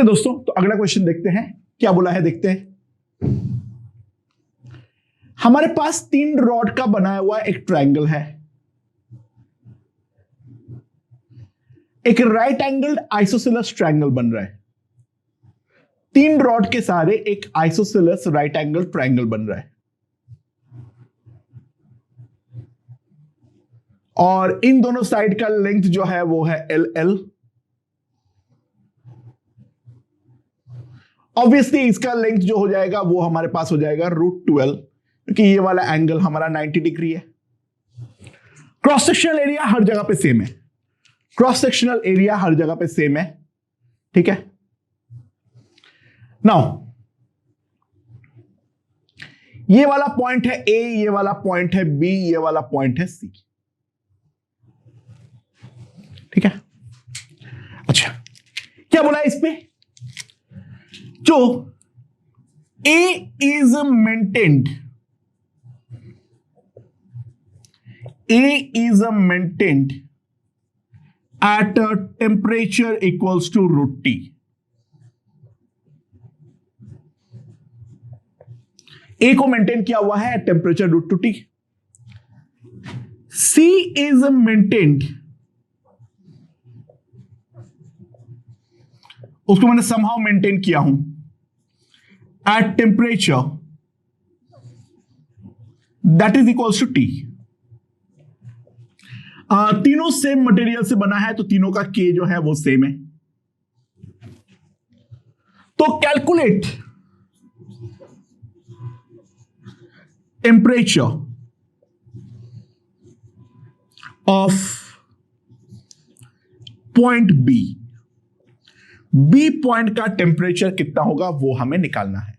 Okay दोस्तों, तो अगला क्वेश्चन देखते हैं क्या बोला है, देखते हैं। हमारे पास 3 रॉड का बनाया हुआ एक ट्रायंगल है, एक राइट एंगल्ड आइसोसेलेस ट्रायंगल बन रहा है। 3 रॉड के सहारे एक आइसोसेलेस राइट एंगल ट्रायंगल बन रहा है, और इन दोनों साइड का लेंथ जो है वो है LL। ऑब्वियसली इसका लेंथ जो हो जाएगा वो हमारे पास हो जाएगा √12, क्योंकि ये वाला एंगल हमारा 90 डिग्री है। क्रॉस सेक्शनल एरिया हर जगह पे सेम है, क्रॉस सेक्शनल एरिया हर जगह पे सेम है, ठीक है। नाउ ये वाला पॉइंट है A, ये वाला पॉइंट है B, ये वाला पॉइंट है C, ठीक है। अच्छा, क्या बोला है इस पे, जो A is maintained, A is maintained at a temperature equals to √T. A को मेंटेन किया हुआ है temperature √T. C is maintained, उसको मैंने somehow मेंटेन किया हूं at temperature that is equals to T. तीनों सेम मटेरियल से बना है, तो तीनों का K जो है वो सेम है। तो calculate temperature of point B point का टेम्परेचर कितना होगा वो हमें निकालना है।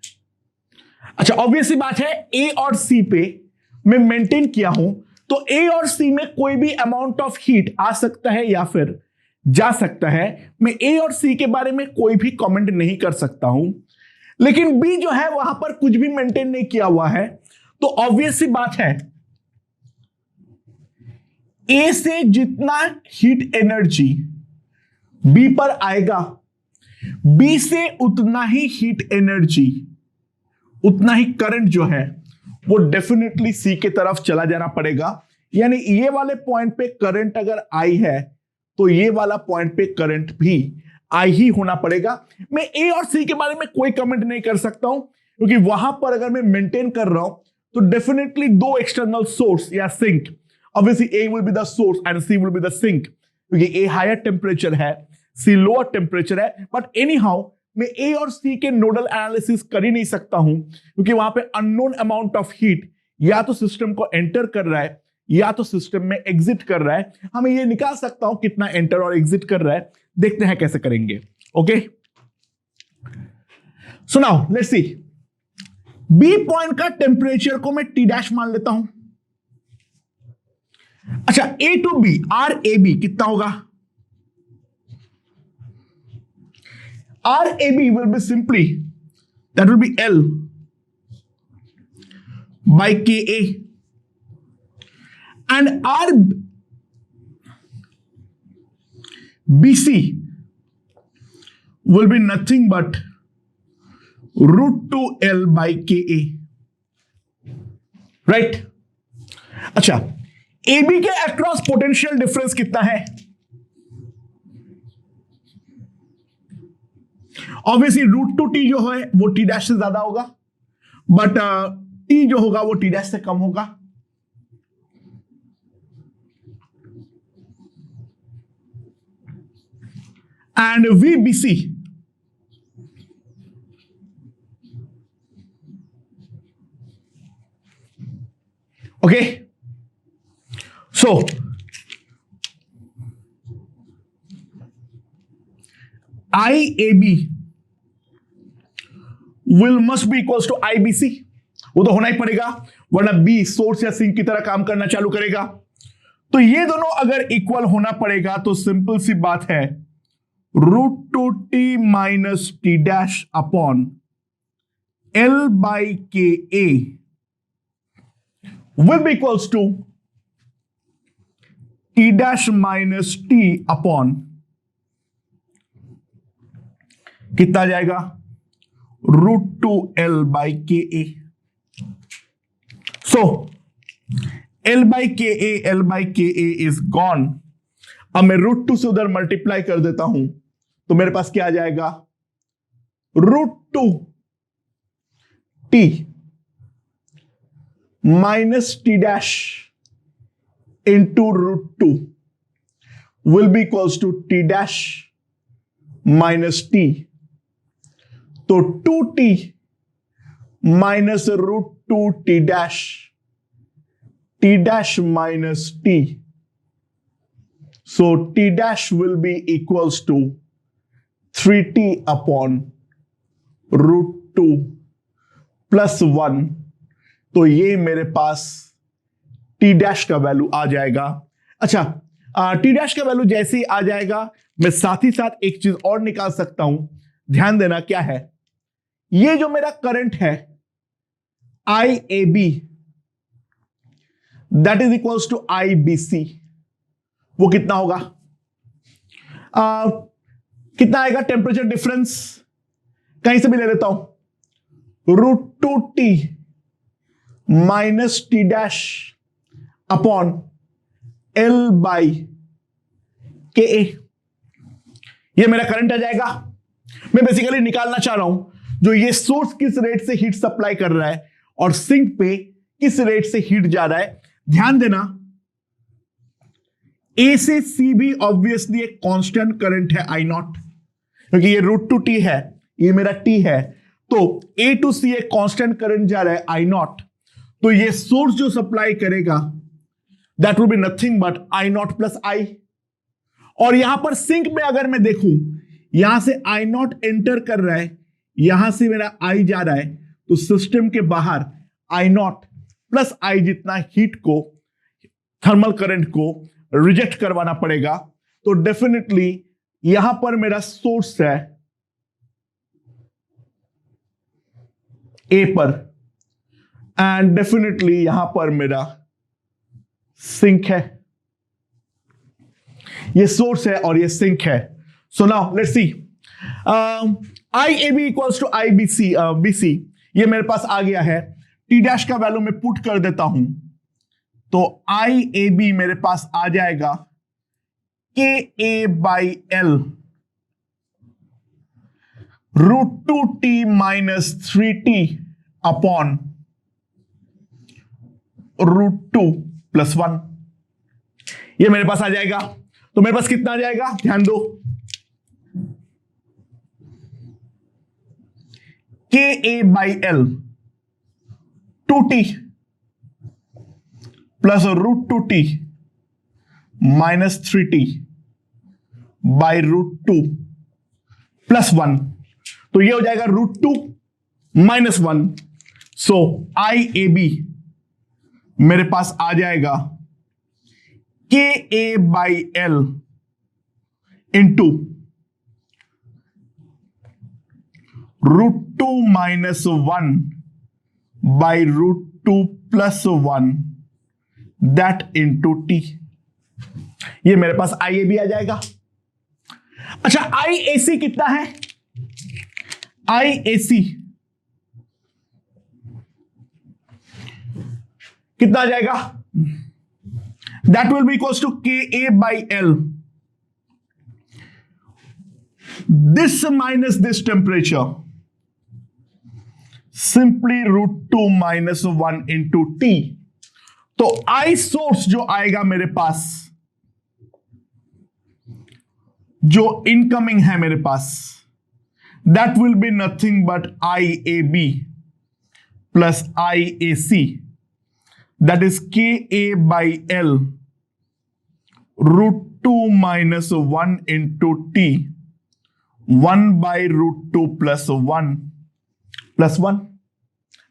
अच्छा, ऑब्वियसली बात है, ए और सी पे मैं मेंटेन किया हूं, तो ए और सी में कोई भी अमाउंट ऑफ हीट आ सकता है या फिर जा सकता है। मैं ए और सी के बारे में कोई भी कमेंट नहीं कर सकता हूं, लेकिन बी जो है वहां पर कुछ भी मेंटेन नहीं किया हुआ है, तो ऑब्वियसली बात है ए से जितना हीट एनर्जी बी पर आएगा, बी से उतना ही हीट एनर्जी, उतना ही करंट जो है वो डेफिनेटली सी के तरफ चला जाना पड़ेगा। यानी ये वाले पॉइंट पे करंट अगर आई है तो ये वाला पॉइंट पे करंट भी आई ही होना पड़ेगा। मैं ए और सी के बारे में कोई कमेंट नहीं कर सकता हूं, क्योंकि वहां पर अगर मैं मेंटेन कर रहा हूं तो डेफिनेटली 2 एक्सटर्नल सोर्स या sink, obviously A will be the source and C will be the sink, क्योंकि ए हायर टेम्परेचर है, सी लोअर टेम्परेचर है। बट एनी हाउ मैं ए और सी के नोडल एनालिसिस कर ही नहीं सकता हूं, क्योंकि वहां पे अननोन अमाउंट ऑफ हीट या तो सिस्टम को एंटर कर रहा है या तो सिस्टम में एग्जिट कर रहा है। हमें ये निकाल सकता हूं कितना एंटर और एग्जिट कर रहा है, देखते हैं कैसे करेंगे। Okay, so now let's see, B point का टेम्परेचर को मैं T डैश मान लेता हूं। अच्छा, ए टू बी RAB कितना होगा? RAB will be simply, that will be L by KA, and RBC will be nothing but √2L by KA, right? अच्छा, AB के अक्रॉस पोटेंशियल डिफरेंस कितना है? ऑब्वियसली √2T जो है वो T डैश से ज्यादा होगा, बट T जो होगा वो T डैश से कम होगा। And VBC okay, so IAB will must be equals to IBC, वो तो होना ही पड़ेगा, वरना बी सोर्स या सिंक की तरह काम करना चालू करेगा। तो ये दोनों अगर इक्वल होना पड़ेगा तो सिंपल सी बात है, √2T minus T dash upon L by KA will be equals to T dash minus T upon कितना आ जाएगा, √2l/ka। So l/ka is gone. अब मैं √2 से उधर मल्टीप्लाई कर देता हूं तो मेरे पास क्या आ जाएगा, √2t minus t dash into √2 will be equals to t dash minus t। तो 2t minus √2t dash minus t। So t dash will be equals to 3t upon √2 plus 1। तो ये मेरे पास t डैश का value आ जाएगा। अच्छा, t dash का value जैसे ही आ जाएगा मैं साथ ही साथ एक चीज और निकाल सकता हूं। ध्यान देना क्या है, ये जो मेरा करंट है IAB that is equals to IBC, वो कितना होगा, कितना आएगा, टेम्परेचर डिफरेंस कहीं से भी ले लेता हूं, √2t minus t dash upon l/ka। ये मेरा करंट आ जाएगा। मैं बेसिकली निकालना चाह रहा हूं जो ये सोर्स किस रेट से हीट सप्लाई कर रहा है और सिंक पे किस रेट से हीट जा रहा है। ध्यान देना, ए से सी भी ऑब्वियसली एक कांस्टेंट करंट है I0, क्योंकि ये √2t है, ये मेरा t है, तो A टू C एक कांस्टेंट करंट जा रहा है I0। तो ये सोर्स जो सप्लाई करेगा that will be nothing but I0 plus I। और यहां पर सिंक में अगर मैं देखूं, यहां से I0 एंटर कर रहा है, यहां से मेरा I जा रहा है, तो सिस्टम के बाहर I0 प्लस I जितना हीट को, थर्मल करंट को रिजेक्ट करवाना पड़ेगा। तो डेफिनेटली यहां पर मेरा सोर्स है ए पर एंड डेफिनेटली यहां पर मेरा सिंक है। ये सोर्स है और ये सिंक है। So now let's see, IAB equals to IBC BC, ये मेरे पास आ गया है। T डैश का वैल्यू मैं पुट कर देता हूं तो IAB मेरे पास आ जाएगा KA/L √2t minus 3t upon √2 plus 1। ये मेरे पास आ जाएगा। तो मेरे पास कितना आ जाएगा, ध्यान दो, KA/L 2t plus √2t minus 3t by √2 plus 1। तो ये हो जाएगा √2 माइनस 1। सो IAB मेरे पास आ जाएगा KA/L into √2 minus 1 by √2 plus 1 that into t। ये मेरे पास IAB आ जाएगा। अच्छा, IAC कितना है, IAC कितना आ जाएगा, that will be equals to KA/L this minus this temperature simply √2 minus 1 into t। तो I सोर्स जो आएगा मेरे पास, जो इनकमिंग है मेरे पास, that will be nothing but IAB plus IAC, that is KA/L √2 minus 1 into t 1 by √2 plus 1 plus 1।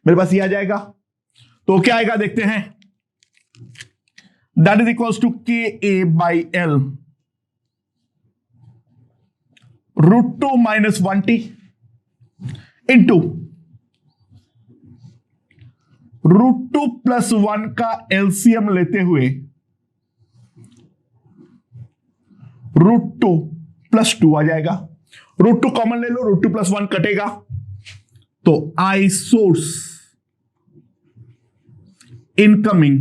मेरे पास ये आ जाएगा। तो क्या आएगा देखते हैं, that is equals to KA/L √2 minus 1t into √2 plus 1 का एलसीएम लेते हुए √2 प्लस 2 आ जाएगा। रूट 2 कॉमन ले लो, रूट 2 + 1 कटेगा, तो I source incoming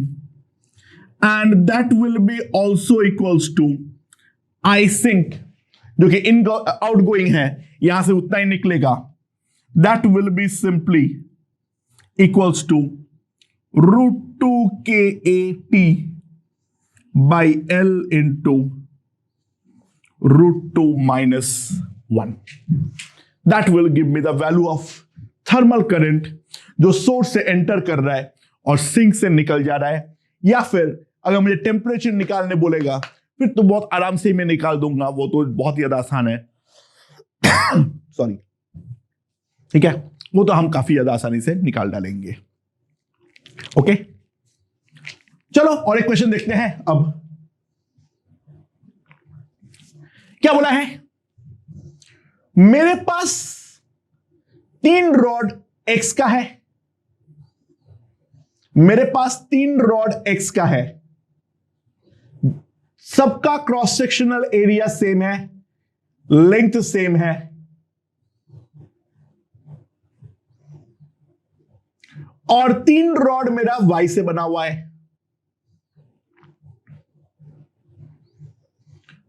and that will be also equals to I sink, जो कि इन आउटगोइंग है, यहां से उतना ही निकलेगा, that will be simply equals to root 2 KAT by L into root 2 - 1. That will give me the value of thermal current जो source से एंटर कर रहा है और सिंक से निकल जा रहा है. या फिर अगर मुझे टेम्परेचर निकालने बोलेगा फिर तो बहुत आराम से मैं निकाल दूंगा, वो तो बहुत ही ज्यादा आसान है. सॉरी, ठीक है, वो तो हम काफी ज्यादा आसानी से निकाल डालेंगे. ओके, चलो और एक क्वेश्चन देखते हैं. अब क्या बोला है, मेरे पास 3 रॉड X का है, मेरे पास 3 रॉड X का है, सबका क्रॉस सेक्शनल एरिया सेम है, लेंथ सेम है, और 3 रॉड मेरा Y से बना हुआ है.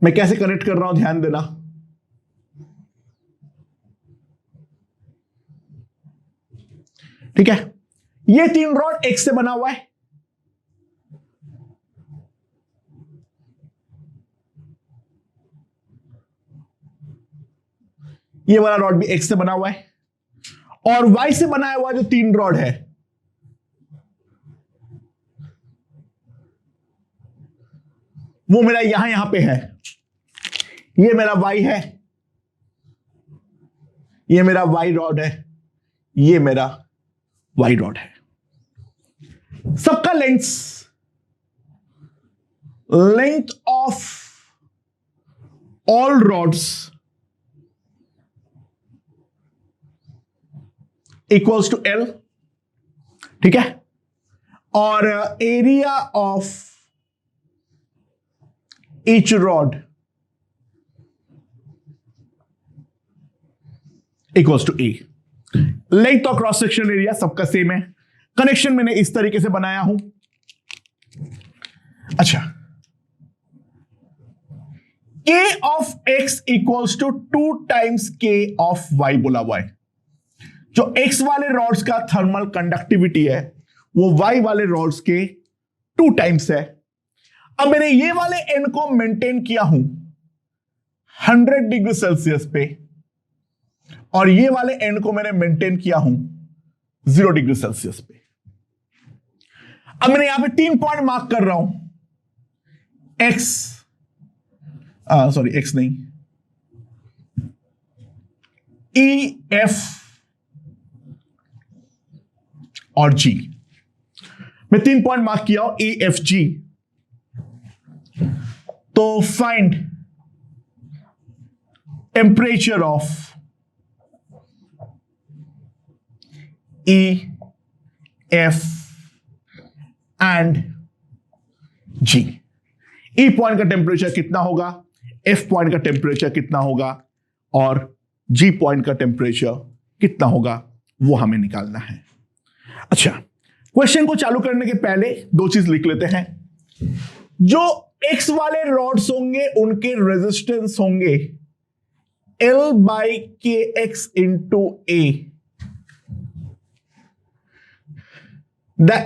मैं कैसे कनेक्ट कर रहा हूं ध्यान देना. ठीक है, ये 3 रॉड X से बना हुआ है, ये वाला रॉड भी X से बना हुआ है, और Y से बनाया हुआ जो 3 रॉड है वो मेरा यहां पे है. ये मेरा Y है, ये मेरा Y रॉड है, ये मेरा Y रॉड है. सबका length of all rods equals to L. ठीक है, और area of each rod equals to A. Length और क्रॉस सेक्शन एरिया सबका सेम है. कनेक्शन मैंने इस तरीके से बनाया हूं. अच्छा, K of X equals to 2 times K of Y बोला हुआ है. जो X वाले रॉड्स का थर्मल कंडक्टिविटी है वो Y वाले रॉड्स के 2 टाइम्स है. अब मैंने ये वाले एंड को मेंटेन किया हूं 100 डिग्री सेल्सियस पे, और ये वाले एंड को मैंने मेंटेन किया हूं 0 डिग्री सेल्सियस पे. अब मैंने यहां पे 3 पॉइंट मार्क कर रहा हूं. X नहीं, E, F और G. मैं 3 पॉइंट मार्क किया हूं, E, F, G. तो find temperature of E, F and G. E point का टेम्परेचर कितना होगा, F पॉइंट का टेम्परेचर कितना होगा, और G पॉइंट का टेम्परेचर कितना होगा, वो हमें निकालना है. अच्छा, क्वेश्चन को चालू करने के पहले 2 चीज लिख लेते हैं. जो X वाले रॉड्स होंगे उनके रेजिस्टेंस होंगे L/KX इंटू A.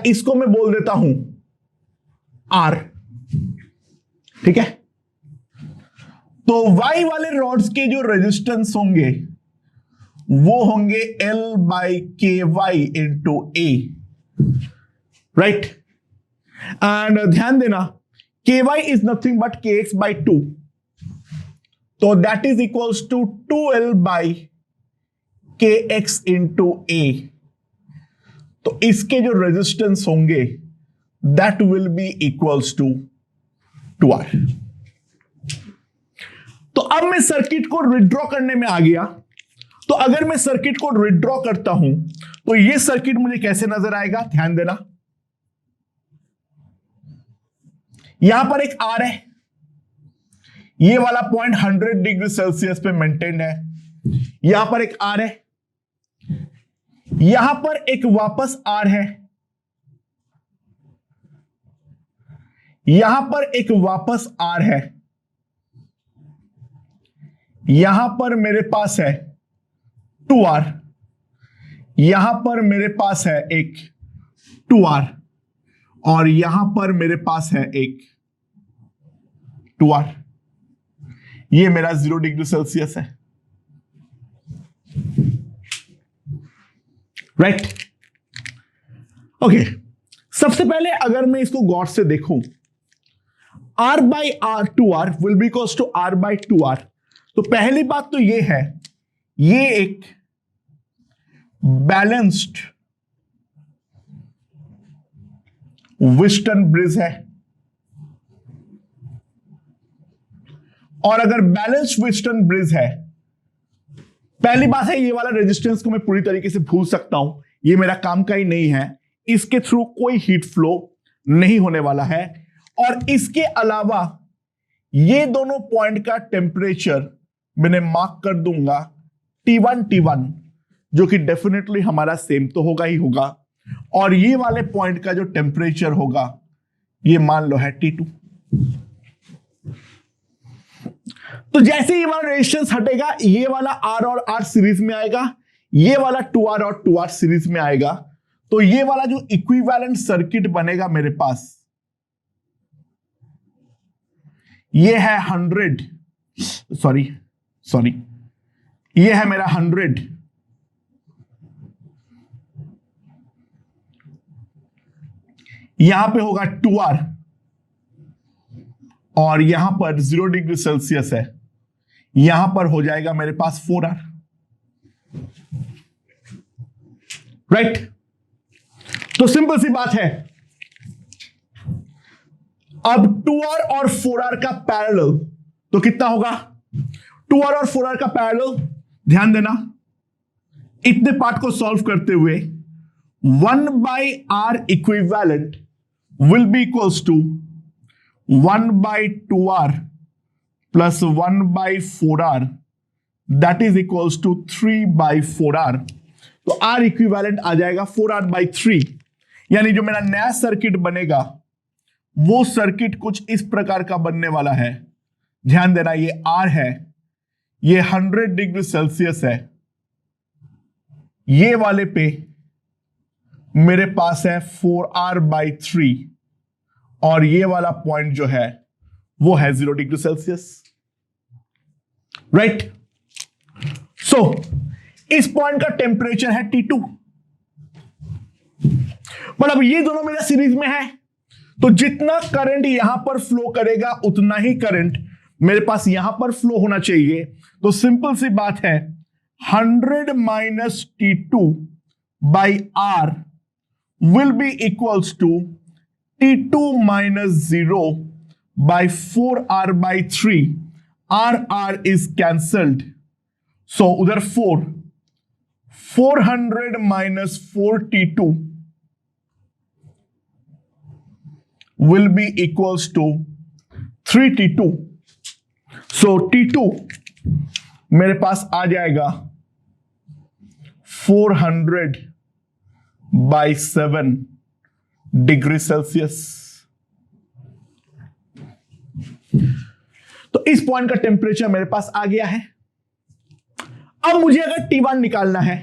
इसको मैं बोल देता हूं R. ठीक है, तो Y वाले रॉड्स के जो रेजिस्टेंस होंगे वो होंगे L/KY into A. Right, and ध्यान देना KY is nothing but KX/2, तो that is equals to 2L/KX into A. तो इसके जो रेजिस्टेंस होंगे that will be equals to 2R. तो अब मैं सर्किट को विड्रॉ करने में आ गया. तो अगर मैं सर्किट को विड्रॉ करता हूं तो ये सर्किट मुझे कैसे नजर आएगा, ध्यान देना. यहां पर एक R है, ये वाला पॉइंट 100 डिग्री सेल्सियस पे मेंटेन्ड है, यहां पर एक R है, यहां पर एक वापस R है, यहां पर एक वापस R है, यहां पर मेरे पास है 2R, यहां पर मेरे पास है एक 2R, और यहां पर मेरे पास है एक 2R। ये मेरा 0 डिग्री सेल्सियस है, राइट। ओके, सबसे पहले अगर मैं इसको गौर से देखूं, R by R 2R will be equals to R by 2R। तो पहली बात तो ये है, ये एक बैलेंस्ड व्हिटन ब्रिज है, और अगर बैलेंस्ड व्हिटन ब्रिज है, पहली बात है ये वाला रेजिस्टेंस को मैं पूरी तरीके से भूल सकता हूं, ये मेरा काम का ही नहीं है, इसके थ्रू कोई हीट फ्लो नहीं होने वाला है। और इसके अलावा ये दोनों पॉइंट का टेम्परेचर मैंने मार्क कर दूंगा T1 जो कि डेफिनेटली हमारा सेम तो होगा ही होगा, और ये वाले पॉइंट का जो टेम्परेचर होगा ये मान लो है T2। तो जैसे ये वाला रेजिस्टेंस हटेगा, ये वाला R और R सीरीज में आएगा, ये वाला 2R और 2R सीरीज में आएगा, तो ये वाला जो इक्विवेलेंट सर्किट बनेगा मेरे पास, ये है 100, सॉरी ये है मेरा 100, यहां पे होगा 2R, और यहां पर 0 डिग्री सेल्सियस है, यहां पर हो जाएगा मेरे पास 4R, राइट। तो सिंपल सी बात है, अब 2R और 4R का पैरेलल तो कितना होगा, 2R और 4R का पैरेलल, ध्यान देना इतने पार्ट को सॉल्व करते हुए 1 by R equivalent will be equals to 1 by 2R plus 1 by 4R, that is equals to 3 by 4R। तो R इक्विवेलेंट आ जाएगा 4R बाई 3, यानी जो मेरा नया सर्किट बनेगा वो सर्किट कुछ इस प्रकार का बनने वाला है। ध्यान देना, ये R है, ये 100 डिग्री सेल्सियस है, ये वाले पे मेरे पास है 4R बाई 3, और ये वाला पॉइंट जो है वो है 0 डिग्री सेल्सियस, राइट। सो इस पॉइंट का टेम्परेचर है T2, मतलब ये दोनों मेरा सीरीज में है, तो जितना करंट यहां पर फ्लो करेगा उतना ही करंट मेरे पास यहां पर फ्लो होना चाहिए। तो सिंपल सी बात है, 100 minus T2 by R will be equals to T2 minus 0 by 4R by 3, R is cancelled, so उधर 400 minus 4T2 will be equals to 3T2, so T2 मेरे पास आ जाएगा 400 बाई 7 डिग्री सेल्सियस। तो इस पॉइंट का temperature मेरे पास आ गया है। अब मुझे अगर T1 निकालना है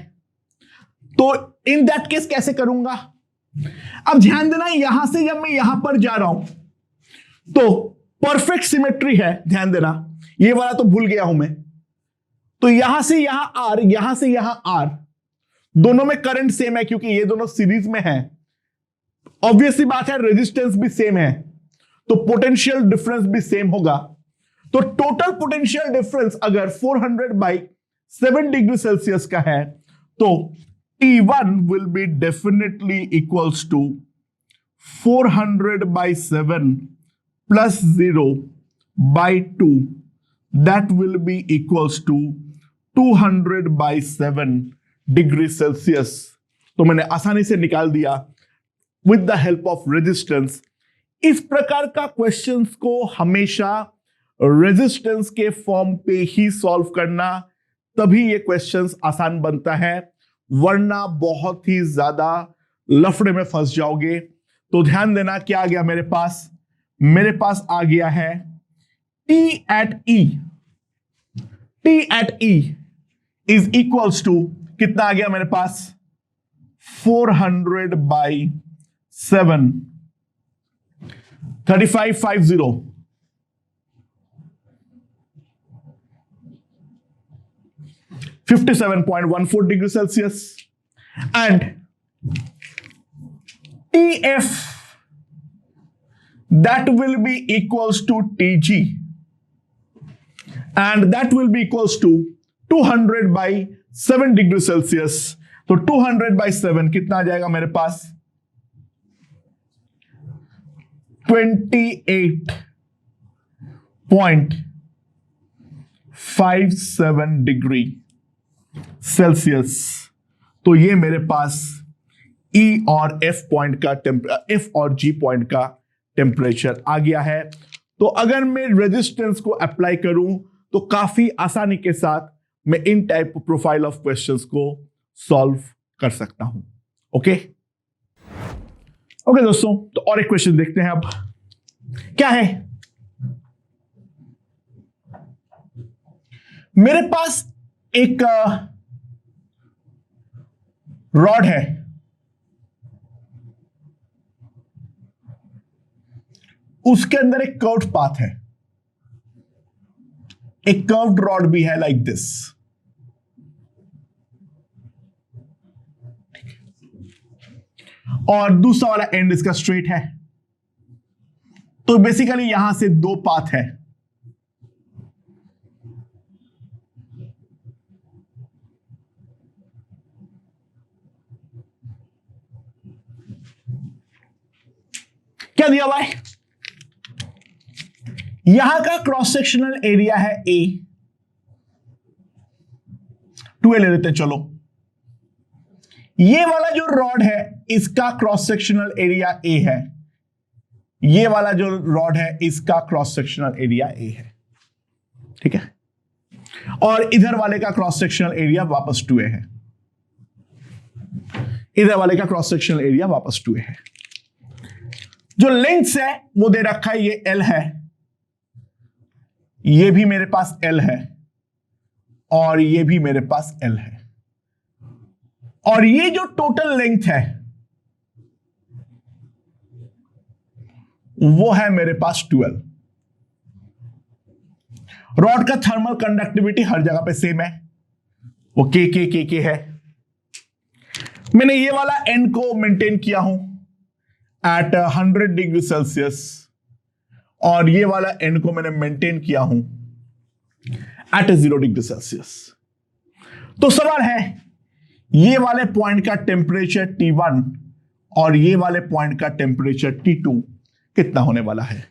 तो इन दैट केस कैसे करूंगा। अब ध्यान देना, यहां से जब मैं यहां पर जा रहा हूं तो परफेक्ट सिमेट्री है, ध्यान देना, ये वाला तो भूल गया हूं मैं। तो यहां से यहां R, यहां से यहां R, दोनों में करंट सेम है क्योंकि ये दोनों सीरीज में है। ऑब्वियसली बात है, रेजिस्टेंस भी सेम है तो पोटेंशियल डिफरेंस भी सेम होगा। तो टोटल पोटेंशियल डिफरेंस अगर 400 बाई 7 डिग्री सेल्सियस का है तो T1 will be definitely equals to 400 by 7 plus 0 by 2, that will be equals to 200 by 7 degree Celsius. तो मैंने आसानी से निकाल दिया with the help of resistance. इस प्रकार का क्वेश्चंस को हमेशा रेजिस्टेंस के फॉर्म पे ही सॉल्व करना, तभी ये क्वेश्चंस आसान बनता है, वरना बहुत ही ज्यादा लफड़े में फंस जाओगे। तो ध्यान देना, क्या आ गया मेरे पास? मेरे पास आ गया है T at E। T at E is equals to कितना आ गया मेरे पास? 400/7, 3550, 57.14 degree Celsius. And TF that will be equals to TG, and that will be equals to 200/7 degree Celsius. तो 200/7 कितना आ जाएगा मेरे पास? 28.57 डिग्री सेल्सियस। तो ये मेरे पास E और F पॉइंट का F और G पॉइंट का टेम्परेचर आ गया है। तो अगर मैं रेजिस्टेंस को अप्लाई करूं तो काफी आसानी के साथ मैं इन टाइप प्रोफाइल ऑफ क्वेश्चंस को सॉल्व कर सकता हूं। ओके दोस्तों, तो और एक क्वेश्चन देखते हैं। अब क्या है? मेरे पास एक रॉड है, उसके अंदर एक कर्व्ड पाथ है, एक कर्व्ड रॉड भी है लाइक दिस। और दूसरा वाला एंड इसका स्ट्रेट है। तो बेसिकली यहां से दो पाथ है। क्या दिया हुआ है? यहां का क्रॉस सेक्शनल एरिया है A, 2A ले लेते हैं। चलो, ये वाला जो रॉड है इसका क्रॉस सेक्शनल एरिया A है, ये वाला जो रॉड है इसका क्रॉस सेक्शनल एरिया A है, ठीक है। और इधर वाले का क्रॉस सेक्शनल एरिया वापस 2A है, इधर वाले का क्रॉस सेक्शनल एरिया वापस 2A है। जो लेंथ है वो दे रखा है, ये L है, ये भी मेरे पास L है, और ये भी मेरे पास L है। और ये जो टोटल लेंथ है वो है मेरे पास 12। रॉड का थर्मल कंडक्टिविटी हर जगह पे सेम है, वो के है। मैंने ये वाला एंड को मेंटेन किया हूं एट 100 डिग्री सेल्सियस, और ये वाला एंड को मैंने मेंटेन किया हूं एट 0 डिग्री सेल्सियस। तो सवाल है, ये वाले पॉइंट का टेम्परेचर T1 और ये वाले पॉइंट का टेम्परेचर T2 कितना होने वाला है?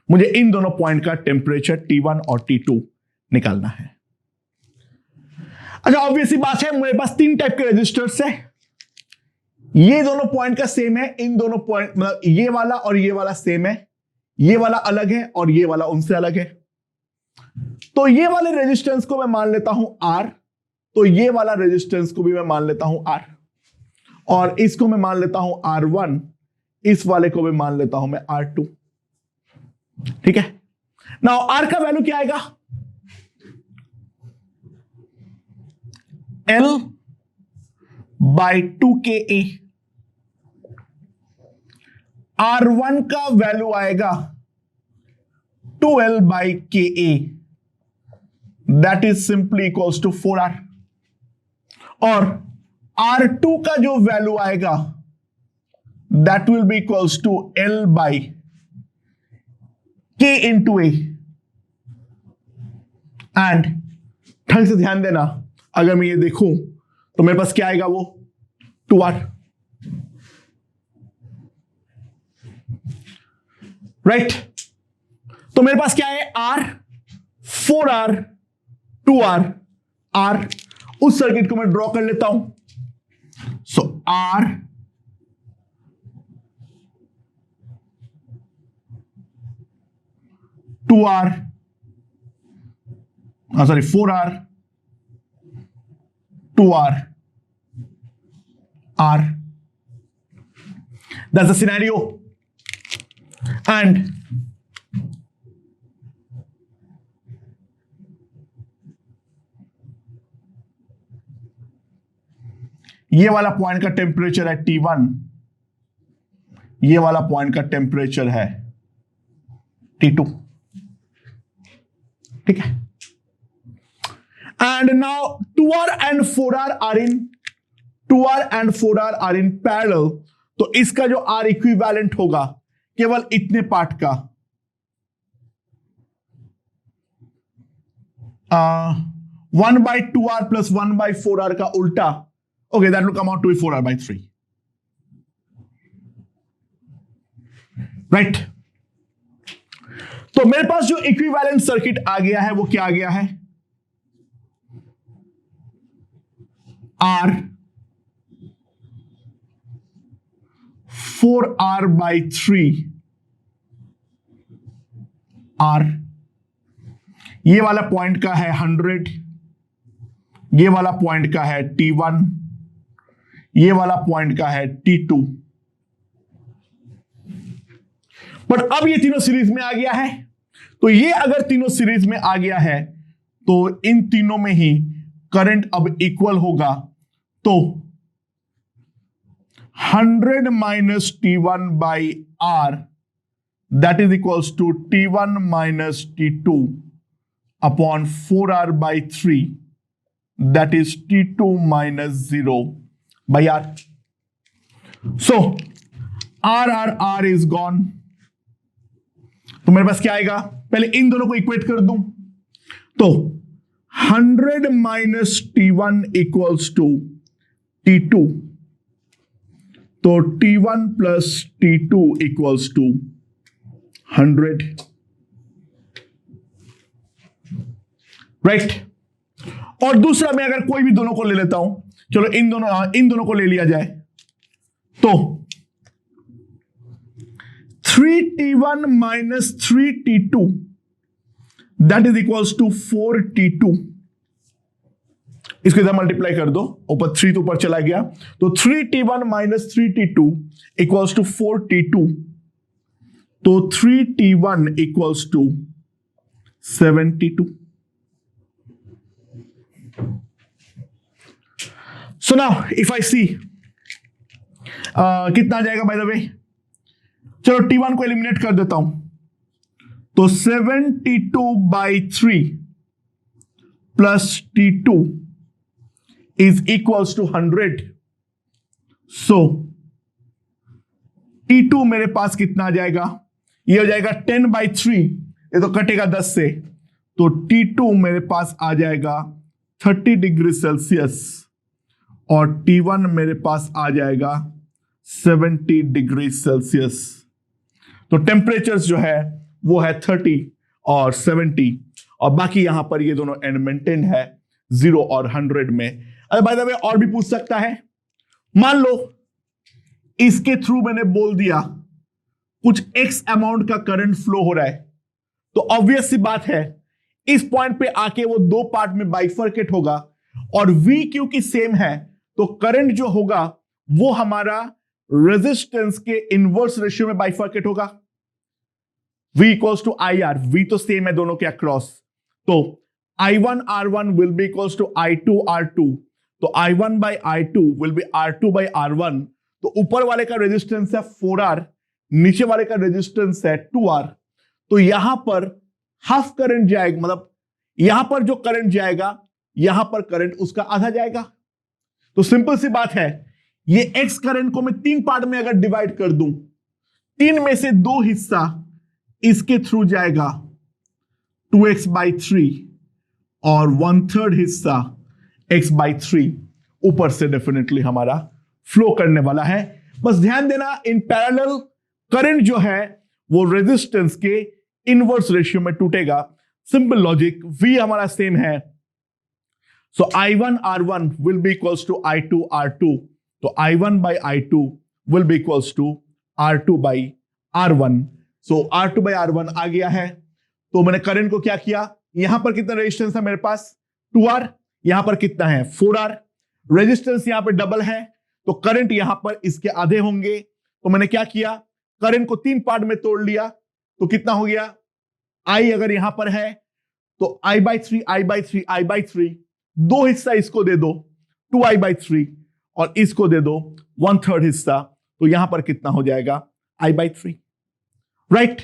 मुझे इन दोनों पॉइंट का टेम्परेचर T1 और T2 निकालना है। अच्छा, ऑब्वियसली बात है, मेरे पास 3 टाइप के रेजिस्टर्स है। ये दोनों पॉइंट का सेम है, इन दोनों पॉइंट मतलब ये वाला और ये वाला सेम है, ये वाला अलग है और ये वाला उनसे अलग है। तो ये वाले रेजिस्टेंस को मैं मान लेता हूं R, तो ये वाला रेजिस्टेंस को भी मैं मान लेता हूं R, और इसको मैं मान लेता हूं R1, इस वाले को भी मान लेता हूं मैं R2, ठीक है। नाउ R का वैल्यू क्या आएगा? L/2KA। R1 का वैल्यू आएगा 2L/KA, that is simply equals to 4R। और R2 का जो वैल्यू आएगा that will be equals to L/K into A। And ढंग से ध्यान देना, अगर मैं ये देखूं तो मेरे पास क्या आएगा? वो 2R, राइट। तो मेरे पास क्या है? R, 4R, 2R, R। उस सर्किट को मैं ड्रॉ कर लेता हूं। सो R, 2R, 4R, 2R R. That's the scenario. And ये वाला पॉइंट का टेम्परेचर है T1, ये वाला पॉइंट का टेम्परेचर है T2. ठीक है. And now 2R and 4R are in parallel. तो इसका जो R इक्विवेलेंट होगा केवल इतने पार्ट का 1/2R plus 1/4R का उल्टा. Okay, that will come out to be 4R/3. Right? तो मेरे पास जो इक्विवेलेंट सर्किट आ गया है वो क्या आ गया है? R 4R/3 R. ये वाला पॉइंट का है 100, ये वाला पॉइंट का है T1, ये वाला पॉइंट का है T2. बट अब ये तीनों सीरीज में आ गया है. तो ये अगर तीनों सीरीज में आ गया है तो इन तीनों में ही करंट अब इक्वल होगा. तो 100 minus T1 by R, that is equals to T1 minus T2 upon 4R/3, that is T2 minus 0 by R. So R is gone. तो मेरे पास क्या आएगा? पहले इन दोनों को इक्वेट कर दूं. तो 100 minus T1 equals to T2. तो T1 plus T2 equals to 100. Right. और दूसरा मैं अगर कोई भी दोनों को ले लेता हूं, चलो इन दोनों को ले लिया जाए. तो 3T1 minus 3T2, that is equals to 4T2. इसको इधर मल्टीप्लाई कर दो, ऊपर 3 तो ऊपर चला गया. तो 3T1 minus 3T2 equals to 4T2. तो 3T1 equals to 72. So now if I see कितना आ जाएगा बाय द वे? चलो T1 को एलिमिनेट कर देता हूं. तो 72/3 plus T2 is equals to 100. So T2 मेरे पास कितना आ जाएगा? ये हो जाएगा 10/3, ये तो कटेगा 10 से. तो T2 मेरे पास आ जाएगा 30 डिग्री सेल्सियस और T1 मेरे पास आ जाएगा 70 डिग्री सेल्सियस. तो टेम्परेचर्स जो है वो है 30 और 70, और बाकी यहां पर ये दोनों एंड मेंटेन है 0 और 100 में. अरे बाय द वे और भी पूछ सकता है. मान लो इसके थ्रू मैंने बोल दिया कुछ x अमाउंट का करंट फ्लो हो रहा है, तो ऑब्वियस सी बात है इस पॉइंट पे आके वो दो पार्ट में बाइफर्केट होगा, और V क्योंकि सेम है तो करंट जो होगा वो हमारा रेजिस्टेंस के इनवर्स रेशियो में बाइफर्केट होगा. V equals to IR, V तो सेम है दोनों के अक्रॉस. तो I1 R1 will be equals to I2 R2. तो I1 by I2 will be R2 by R1. तो ऊपर वाले का रेजिस्टेंस है 4R, नीचे वाले का रेजिस्टेंस है 2R. तो यहां पर हाफ करंट जाएगा, मतलब यहां पर जो करंट जाएगा यहां पर करंट उसका आधा जाएगा. तो सिंपल सी बात है, ये X करंट को मैं 3 पार्ट में अगर डिवाइड कर दूं, 3 में से 2 हिस्सा इसके थ्रू जाएगा 2x/3 और 1/3 हिस्सा x/3 ऊपर से डेफिनेटलि हमारा फ्लो करने वाला है. बस ध्यान देना, इन पैरेलल करंट जो है वो रेजिस्टेंस के इनवर्स रेशियो में टूटेगा. Simple logic. V हमारा सेम है, so I1 R1 will be equals to I2 R2. तो I1 by I2 will be equals to R2 by R1. So R2 by R1 आ गया है. तो मैंने करंट को क्या किया, यहां पर कितना रेजिस्टेंस है मेरे पास 2R, यहां पर कितना है 4R. रेजिस्टेंस यहां पे डबल है तो करंट यहां पर इसके आधे होंगे। तो मैंने क्या किया, करंट को 3 पार्ट में तोड़ लिया। तो कितना हो गया, आई अगर यहां पर है तो I/3 I/3 I/3, 2 हिस्सा इसको दे दो 2I/3 और इसको दे दो 1/3 हिस्सा, तो यहां पर कितना हो जाएगा I/3, राइट।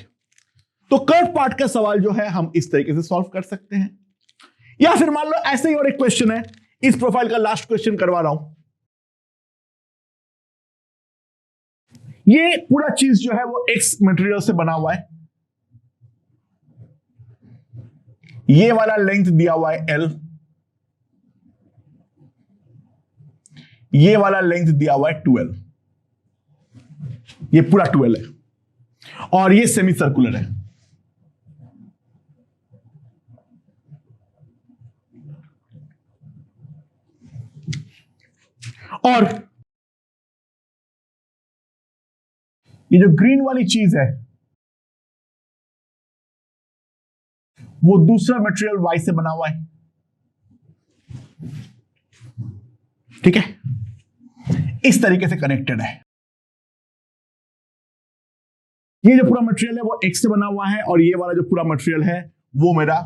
तो कर्व पार्ट का सवाल जो है हम इस तरीके से सॉल्व कर सकते हैं। या फिर मान लो ऐसे ही और एक क्वेश्चन है, इस प्रोफाइल का लास्ट क्वेश्चन करवा रहा हूं। ये पूरा चीज जो है वो एक्स मटेरियल से बना हुआ है। ये वाला लेंथ दिया हुआ है L, ये वाला लेंथ दिया हुआ है 2L, ये पूरा 2L है और ये सेमी सर्कुलर है। और ये जो ग्रीन वाली चीज है वो दूसरा मटेरियल Y से बना हुआ है, ठीक है, इस तरीके से कनेक्टेड है। ये जो पूरा मटेरियल है वो X से बना हुआ है और ये वाला जो पूरा मटेरियल है वो मेरा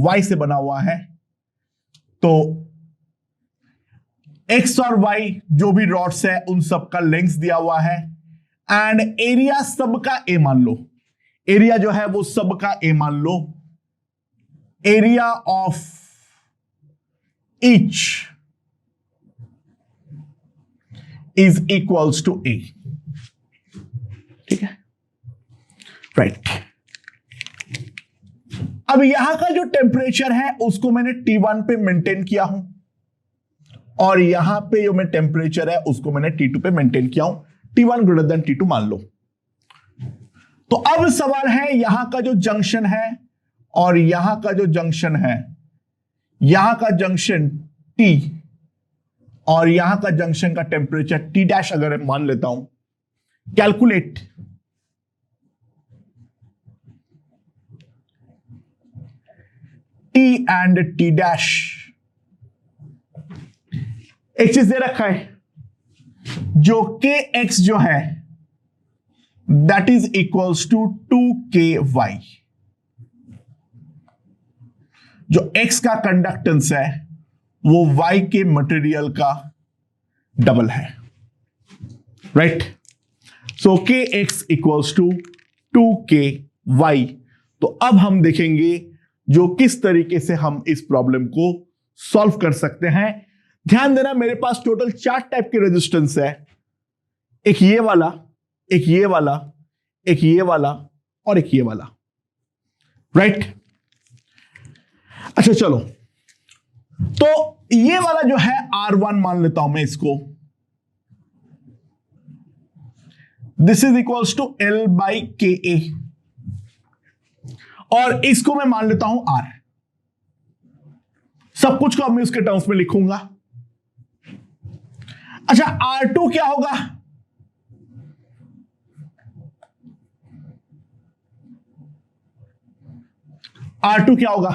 Y से बना हुआ है। तो X और Y जो भी रॉड्स है उन सब का लेंथ दिया हुआ है एंड एरिया सबका A मान लो, एरिया जो है वो सबका A मान लो, area of each is equals to A, ठीक है, राइट। अब यहां का जो टेम्परेचर है उसको मैंने T1 पे मेंटेन किया हूं और यहां पे जो मैं टेम्परेचर है उसको मैंने T2 पे मेंटेन किया हूं, T1 ग्रेटर देन T2 मान लो। तो अब सवाल है यहां का जो जंक्शन है और यहां का जो जंक्शन है, यहां का जंक्शन T और यहां का जंक्शन का टेम्परेचर T' अगर मान लेता हूं, कैलकुलेट T एंड T'। एक चीज दे रखा है जो Kx जो है that is equals to 2Ky, जो X का कंडक्टेंस है वो Y के मटेरियल का डबल है, right. So Kx equals to 2Ky। तो अब हम देखेंगे जो किस तरीके से हम इस प्रॉब्लम को सॉल्व कर सकते हैं। ध्यान देना मेरे पास टोटल 4 टाइप के रेजिस्टेंस है, एक ये वाला, एक ये वाला, एक ये वाला और एक ये वाला, राइट। अच्छा चलो, तो ये वाला जो है R1 मान लेता हूं मैं इसको, this is equals to L/KA और इसको मैं मान लेता हूं R। सब कुछ को अब मैं उसके टर्म्स में लिखूंगा। अच्छा R2 क्या होगा, R2 क्या होगा,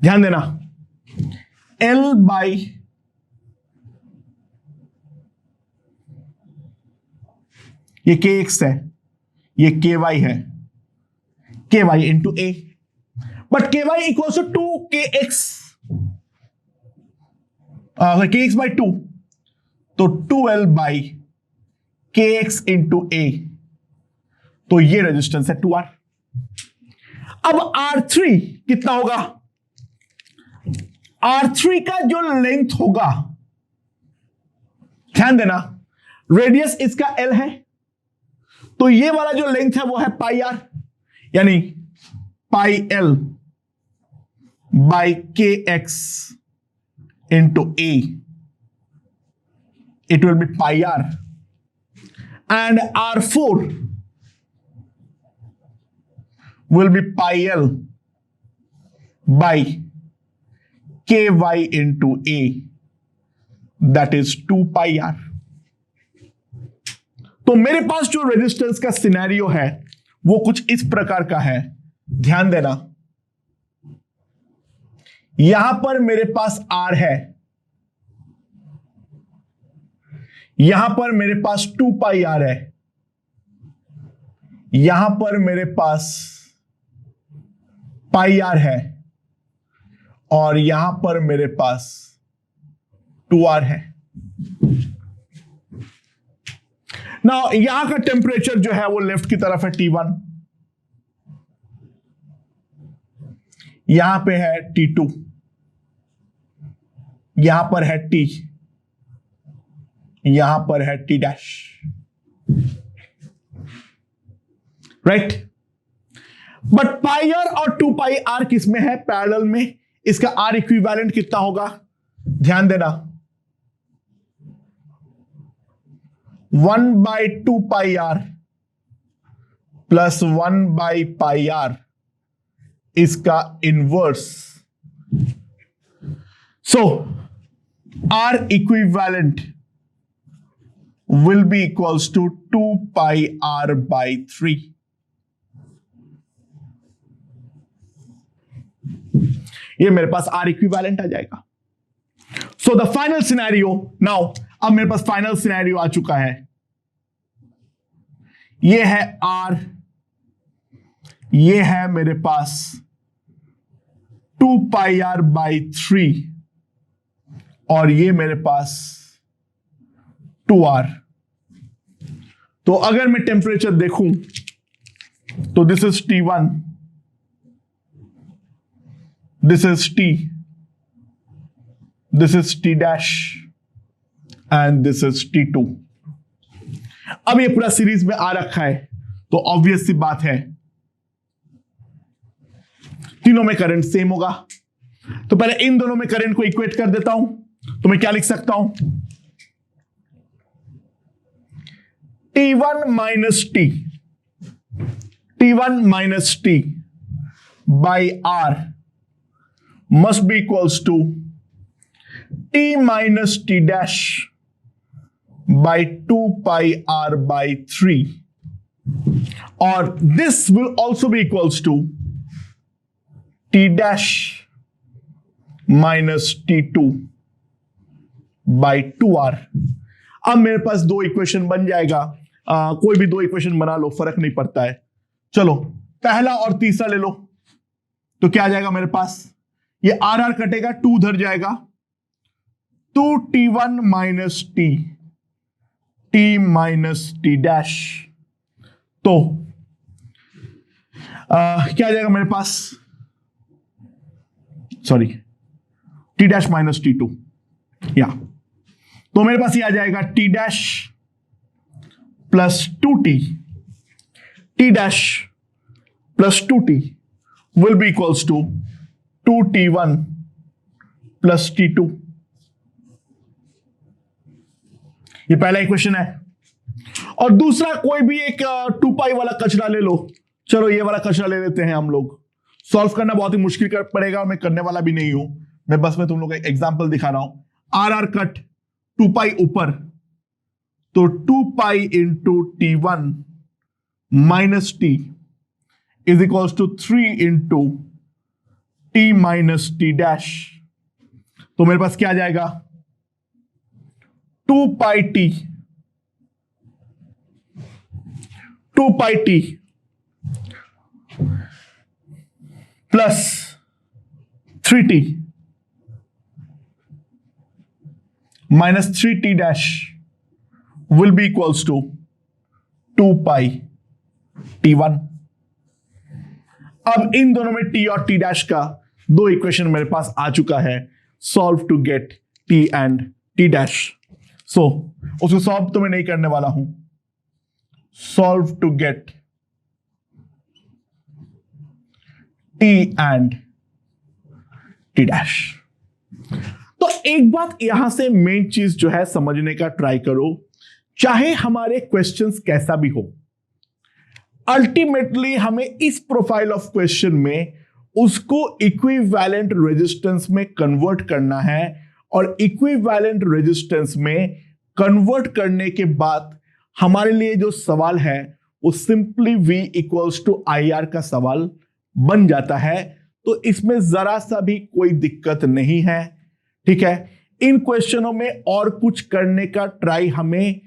ध्यान देना, L/, ये Kx है, ये Ky है, Ky into A, but Ky equals to 2Kx, Kx/2, तो 2L/Kx इंटू A, तो ये रेजिस्टेंस है 2R। अब R3 कितना होगा, R3 का जो लेंथ होगा, ध्यान देना रेडियस इसका L है, तो ये वाला जो लेंथ है वो है πr, यानी πL by Kx into A, it will be πr, and R4 will be πL by Ky into A, that is 2πr। तो मेरे पास जो रेजिस्टेंस का सिनेरियो है वो कुछ इस प्रकार का है, ध्यान देना, यहां पर मेरे पास R है यहां पर मेरे पास 2 पाई आर है, यहां पर मेरे पास पाई आर है, और यहां पर मेरे पास 2r है। ना यहां का टेम्परेचर जो है वो लेफ्ट की तरफ है T1, यहां पे है T2, यहां पर है T, यहां पर है T dash, right. But pi R और 2 पाई आर किस में है? पैरेलल में। इसका आर इक्विवेलेंट कितना होगा? ध्यान देना, 1/2 pi R plus 1 pi R, इसका inverse. So R equivalent will be equals to 2 pi r by 3. ये मेरे पास R इक्विवेलेंट आ जाएगा। So the final scenario now, अब मेरे पास फाइनल सिनेरियो आ चुका है। ये है R, ये है मेरे पास 2 pi r by 3, और ये मेरे पास 2r। तो अगर मैं टेम्परेचर देखूं तो this is T1, this is T, this is T dash, and this is T2। अब ये पूरा सीरीज में आ रखा है, तो ऑब्वियस सी बात है तीनों में करंट सेम होगा। तो पहले इन दोनों में करंट को इक्वेट कर देता हूं, तो मैं क्या लिख सकता हूं? T1 minus T, T1 minus T by R must be equals to T minus T dash by 2 pi R by 3, or this will also be equals to T dash minus T2 by 2R। अब मेरे पास दो equation बन जाएगा। कोई भी दो equation बना लो, फर्क नहीं पड़ता है। चलो पहला और तीसरा ले लो, तो क्या आ जाएगा मेरे पास? ये आर आर कटेगा, 2 उधर जाएगा, 2T1 minus T, T minus T dash. तो क्या आ जाएगा मेरे पास? Sorry, T dash minus T2, या तो मेरे पास ये आ जाएगा T dash plus 2T, T dash plus 2T will be equals to 2T1 plus T2। ये पहला इक्वेशन है। और दूसरा कोई भी एक 2 पाई वाला कचरा ले लो। चलो ये वाला कचरा ले लेते हैं हम लोग। सॉल्व करना बहुत ही मुश्किल पड़ेगा, और मैं करने वाला भी नहीं हूं। मैं बस में तुम लोग का एग्जांपल दिखा रहा हूं। आर आर कट, 2 पाई ऊपर, तो 2 pi into T1 minus T is equals to 3 into T minus T dash. तो मेरे पास क्या आ जाएगा? 2 pi T, 2 pi T plus 3T minus 3T dash will be equals to 2 pi T1। अब इन दोनों में T और T डैश का दो इक्वेशन मेरे पास आ चुका है। Solve to get T and T dash. So उसको सॉल्व तो मैं नहीं करने वाला हूं। Solve to get T and T dash. तो एक बात यहां से मेन चीज जो है समझने का ट्राई करो, चाहे हमारे क्वेश्चंस कैसा भी हो, अल्टीमेटली हमें इस प्रोफाइल ऑफ क्वेश्चन में उसको इक्विवेलेंट रेजिस्टेंस में कन्वर्ट करना है। और इक्विवेलेंट रेजिस्टेंस में कन्वर्ट करने के बाद हमारे लिए जो सवाल है वो simply V equals to IR का सवाल बन जाता है। तो इसमें जरा सा भी कोई दिक्कत नहीं है, ठीक है। इन क्वेश्चनों में और कुछ करने का ट्राई हमें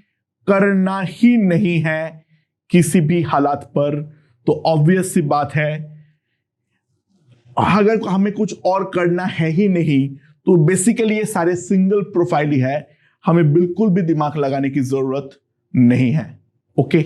करना ही नहीं है किसी भी हालात पर। तो ऑब्वियस सी बात है, अगर हमें कुछ और करना है ही नहीं तो बेसिकली ये सारे सिंगल प्रोफाइल ही है, हमें बिल्कुल भी दिमाग लगाने की जरूरत नहीं है। ओके।